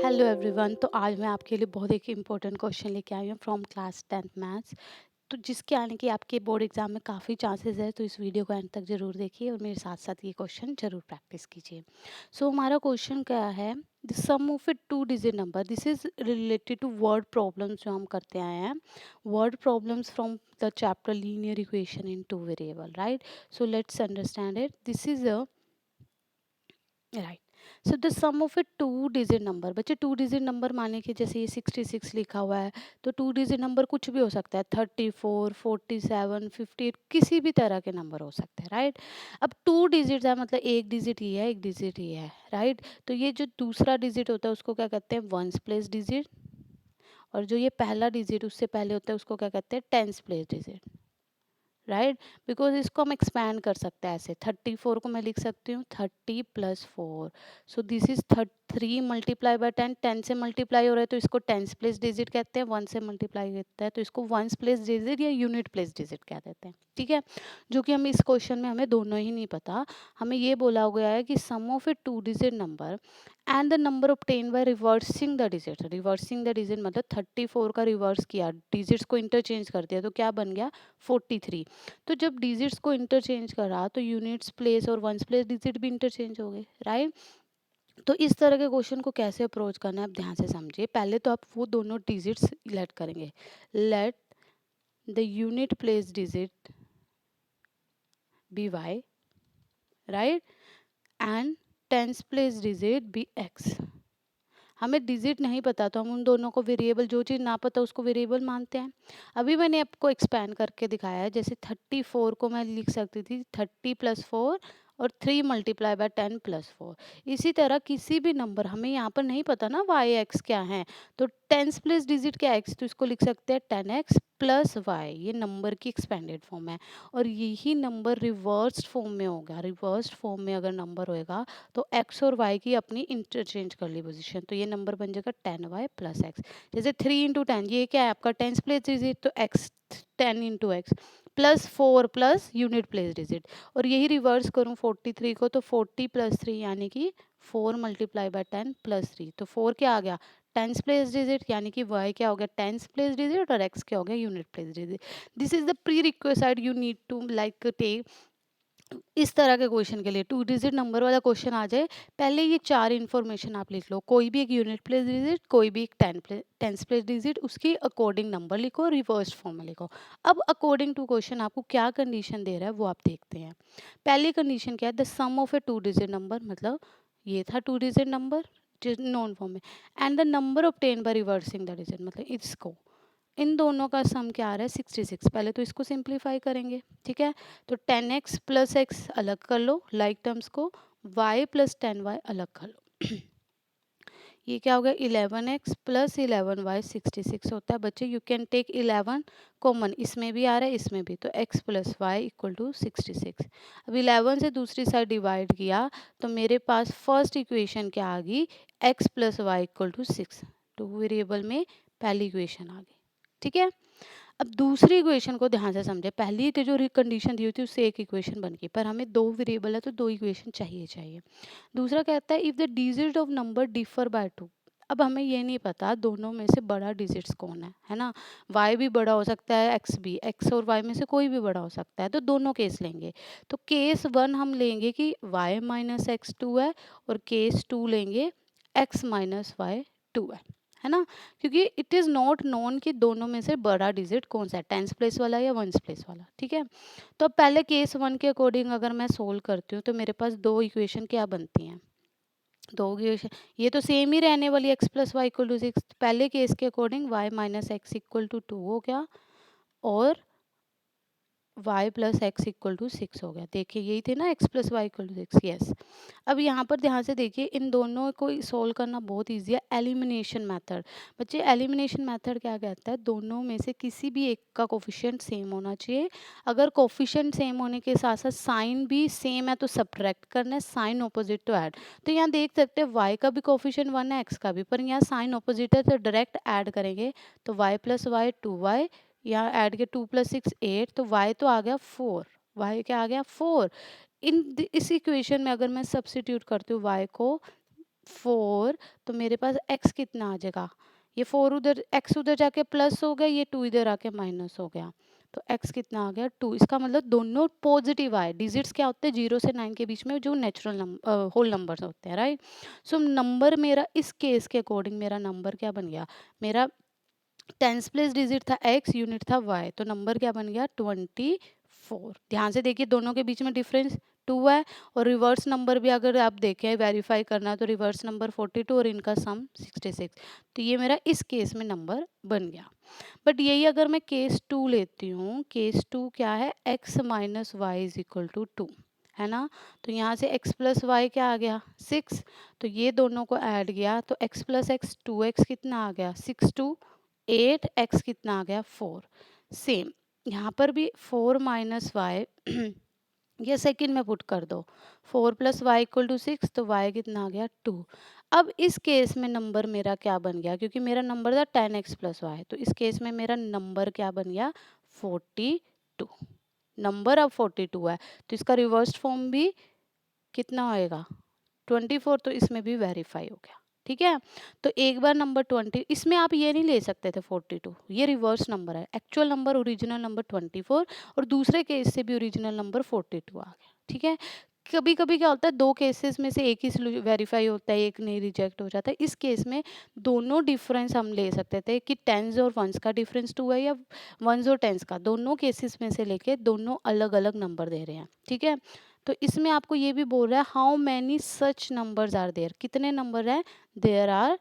Hello everyone. तो आज मैं आपके लिए बहुत एक इम्पोर्टेंट क्वेश्चन लेके आई हूँ फ्रॉम क्लास 10th मैथ्स। तो जिसके आने की आपके बोर्ड एग्जाम में काफ़ी चांसेस है, तो इस वीडियो को एंड तक ज़रूर देखिए और मेरे साथ साथ ये क्वेश्चन ज़रूर प्रैक्टिस कीजिए। सो हमारा क्वेश्चन क्या है, the sum of a two digit number. This is related to word problems जो हम करते आए हैं, word problems from the chapter linear equation in two variable, right. So let's understand it. This is a right. So the sum of a two digit number, बच्चे two digit number माने कि जैसे ये 66 लिखा हुआ है, तो टू डिजिट नंबर कुछ भी हो सकता है, 34, 47, 58, किसी भी तरह के नंबर हो सकते हैं, राइट। अब टू डिजिट है मतलब एक डिजिट ही है, एक डिजिट ही है, राइट। तो ये जो दूसरा डिजिट होता है उसको क्या कहते हैं, वंस प्लेस डिजिट। और जो ये पहला डिजिट उससे पहले होता है उसको क्या कहते हैं, tense place digit, right. Because इसको हम एक्सपैंड कर सकते हैं ऐसे, 34 को मैं लिख सकती हूँ 30+4। सो दिस इज 3 मल्टीप्लाई बाय 10, 10 से मल्टीप्लाई हो रहा है तो इसको टेंस प्लेस डिजिट कहते हैं, 1 से मल्टीप्लाई करता है तो इसको वंस प्लेस डिजिट या यूनिट प्लेस डिजिट कह देते हैं, ठीक है। जो कि हम इस क्वेश्चन में हमें दोनों ही नहीं पता। हमें ये बोला गया है कि sum of a two digit number and the number obtained by reversing the digit. Reversing the digit मतलब 34 का रिवर्स किया, डिजिट्स को इंटरचेंज कर दिया, तो क्या बन गया 43। तो जब डिजिट्स को इंटरचेंज करा तो यूनिट्स प्लेस और वंस प्लेस डिजिट भी इंटरचेंज हो गए, राइट। तो इस तरह के क्वेश्चन को कैसे अप्रोच करना है आप ध्यान से समझिए। पहले तो आप वो दोनों डिजिट्स लेट करेंगे, let the unit place digit be y, right, and tens place digit be x. हमें डिजिट नहीं पता तो हम उन दोनों को वेरिएबल, जो चीज़ ना पता उसको वेरिएबल मानते हैं। अभी मैंने आपको एक्सपैंड करके दिखाया है, जैसे 34 को मैं लिख सकती थी 30+4 और 3 मल्टीप्लाई बाय 10+4। इसी तरह किसी भी नंबर, हमें यहाँ पर नहीं पता ना वाई एक्स क्या है, तो टेंस प्लेस डिजिट क्या एक्स, तो इसको लिख सकते हैं 10x प्लस वाई। ये नंबर की एक्सपेंडेड फॉर्म है। और यही नंबर रिवर्स्ड फॉर्म में होगा। रिवर्स्ड फॉर्म में अगर नंबर होएगा तो एक्स और वाई की अपनी इंटरचेंज कर ली पोजीशन, तो ये नंबर बन जाएगा 10y प्लस एक्स। जैसे 3 × 10, ये क्या है आपका टेंस प्लेस डिजिट, तो x 10 × x plus 4 plus unit place digit. और यही रिवर्स करूँ 43 को, तो 40+3 यानी कि 4 मल्टीप्लाई बाय 10 प्लस 3, तो 4 क्या आ गया टेंस प्लेस डिजिट, यानी कि y क्या हो गया टेंस प्लेस डिजिट और x क्या हो गया unit place digit. This is the prerequisite you need to like take. इस तरह के क्वेश्चन के लिए टू डिजिट नंबर वाला क्वेश्चन आ जाए, पहले ये चार इन्फॉर्मेशन आप लिख लो, कोई भी एक यूनिट प्लेस डिजिट, कोई भी एक टेंस प्लेस डिजिट, उसकी अकॉर्डिंग नंबर लिखो, रिवर्स फॉर्म में लिखो। अब अकॉर्डिंग टू क्वेश्चन आपको क्या कंडीशन दे रहा है वो आप देखते हैं। पहली कंडीशन क्या है, the sum of a two digit number, मतलब ये था two digit number known form में, and the number obtain by reversing the digit, मतलब इसको, इन दोनों का सम क्या आ रहा है 66। पहले तो इसको सिंप्लीफाई करेंगे, ठीक है। तो 10x प्लस एक्स अलग कर लो लाइक टर्म्स को, y प्लस 10y अलग कर लो। ये क्या हो गया 11x प्लस 11y 66 होता है। बच्चे यू कैन टेक 11 कॉमन, इसमें भी आ रहा है इसमें भी, तो x plus y equal to 66। अब 11 से दूसरी साइड डिवाइड किया तो मेरे पास फर्स्ट इक्वेशन क्या आ गई, x plus y equal to 6। Two variable में पहली इक्वेशन आ गई, ठीक है। अब दूसरी इक्वेशन को ध्यान से समझे, पहली तो जो कंडीशन दी हुई थी उससे एक इक्वेशन बन गई, पर हमें दो वेरिएबल है तो दो इक्वेशन चाहिए चाहिए। दूसरा कहता है if the digit of number differ by 2। अब हमें ये नहीं पता दोनों में से बड़ा डिजिट्स कौन है ना। y भी बड़ा हो सकता है, x भी, x और y में से कोई भी बड़ा हो सकता है, तो दोनों केस लेंगे। तो केस 1 हम लेंगे कि y माइनस एक्स 2 है, और केस 2 लेंगे x माइनस वाई 2 है ना। क्योंकि इट इज़ नॉट नोन कि दोनों में से बड़ा डिजिट कौन सा है, टेंस प्लेस वाला या वंस प्लेस वाला, ठीक है। तो अब पहले केस 1 के अकॉर्डिंग अगर मैं सोल्व करती हूँ तो मेरे पास दो इक्वेशन क्या बनती हैं, दो इक्वेशन, ये तो सेम ही रहने वाली, x plus y equal to 6। पहले केस के according y minus x equal to 2 हो गया, और y plus x equal to 6 हो गया। देखिए यही थे ना x plus y equal to 6, yes. अब यहाँ पर ध्यान से देखिए, इन दोनों को सोल्व करना बहुत ईजी है, एलिमिनेशन मेथड। बच्चे एलिमिनेशन मेथड क्या कहता है, दोनों में से किसी भी एक का कोफिशिएंट सेम होना चाहिए। अगर कोफिशिएंट सेम होने के साथ साथ साइन भी सेम है तो सब्ट्रैक्ट करना है, साइन ऑपोजिट टू ऐड। तो यहाँ देख सकते हैं y का भी कोफिशिएंट 1 है, x का भी, पर यहाँ साइन ऑपोजिट है तो डायरेक्ट ऐड करेंगे, तो y प्लस वाई 2y, यहाँ ऐड के 2 + 6 8, तो y तो आ गया 4। y क्या आ गया 4। इस इक्वेशन में अगर मैं सब्स्टिट्यूट करती हूँ y को, 4, तो मेरे पास x कितना आ जाएगा, ये 4 उधर, x उधर जाके प्लस हो गया, ये 2 इधर आके माइनस हो गया, तो x कितना आ गया 2। इसका मतलब दोनों पॉजिटिव आए। डिजिट्स क्या होते हैं 0 से 9 के बीच में जो नेचुरल होल नंबर्स होते हैं, राइट। सो नंबर मेरा इस केस के अकॉर्डिंग मेरा नंबर क्या बन गया, मेरा टेंस प्लेस डिजिट था x, यूनिट था y, तो नंबर क्या बन गया 24। ध्यान से देखिए दोनों के बीच में डिफरेंस 2 है, और रिवर्स नंबर भी अगर आप देखें वेरीफाई करना है तो रिवर्स नंबर 42 और इनका सम 66, तो ये मेरा इस केस में नंबर बन गया। बट यही अगर मैं केस 2 लेती हूँ, केस 2 क्या है, x minus y is equal to 2, है ना। तो यहाँ से x प्लस वाई क्या आ गया 6, तो ये दोनों को ऐड किया तो x प्लस एक्स 2x कितना आ गया 6 2 8, x कितना आ गया 4। सेम यहाँ पर भी 4 माइनस वाई ये सेकंड में पुट कर दो, 4 प्लस वाई इक्वल टू 6, तो y कितना आ गया 2। अब इस केस में नंबर मेरा क्या बन गया, क्योंकि मेरा नंबर था 10x प्लस वाई, तो इस केस में मेरा नंबर क्या बन गया 42। नंबर अब 42 है, तो इसका रिवर्स फॉर्म भी कितना होएगा 24, तो इसमें भी वेरीफाई हो गया। ठीक है, तो एक बार नंबर 20, इसमें आप ये नहीं ले सकते थे 42, ये रिवर्स नंबर है, एक्चुअल नंबर ओरिजिनल नंबर 24 और दूसरे केस से भी ओरिजिनल नंबर 42 आ गया। ठीक है, कभी कभी क्या होता है दो केसेस में से एक ही वेरीफाई होता है, एक नहीं रिजेक्ट हो जाता है। इस केस में दोनों डिफरेंस हम ले सकते थे कि टेंस और वंस का डिफरेंस 2 है या वंस और टेंस का, दोनों केसेस में से लेके दोनों अलग अलग नंबर दे रहे हैं। ठीक है, तो इसमें आपको ये भी बोल रहा है how many such numbers are there, कितने नंबर हैं, देयर आर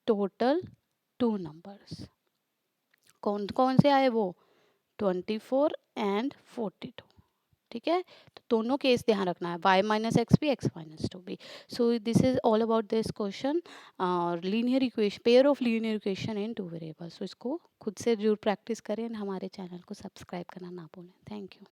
टोटल 2 नंबर्स। कौन कौन से आए वो 24 एंड 42। ठीक है, तो दोनों केस ध्यान रखना है, y माइनस एक्स भी x माइनस 2 भी। So this is all about this question, और linear equation, pair of linear equation in 2 variables. So इसको खुद से जरूर प्रैक्टिस करें, हमारे चैनल को सब्सक्राइब करना ना भूलें। Thank you.